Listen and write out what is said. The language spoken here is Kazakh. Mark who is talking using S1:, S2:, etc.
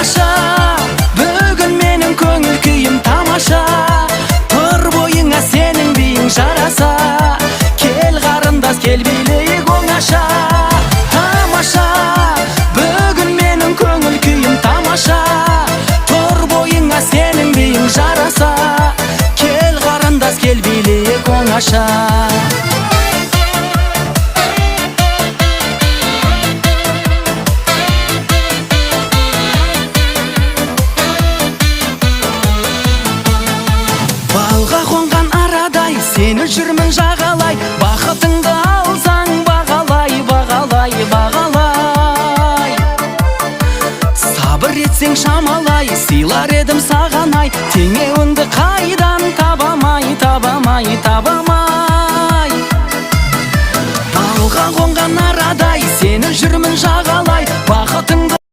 S1: тамаша, бүгін менің көңіл күйім тамаша. Тұр бойыңа сенің биің жараса, кел қарындас кел билейік оңаша. Тамаша, бүгін менің көңіл күйім тамаша. Тұр бойыңа сенің биің жараса, кел қарындас кел билейік оңаша. Балға қонған арадай сені жүрмін жағалай, бақытыңды алсаң бағалай, бағалай, бағалай. Сабыр етсең шамалай, сыйлар едім сағанай, теңеуіңді қайдан табамай, табамай, табамай. Балға қонған арадай сені жүрмін жағалай, бақытыңды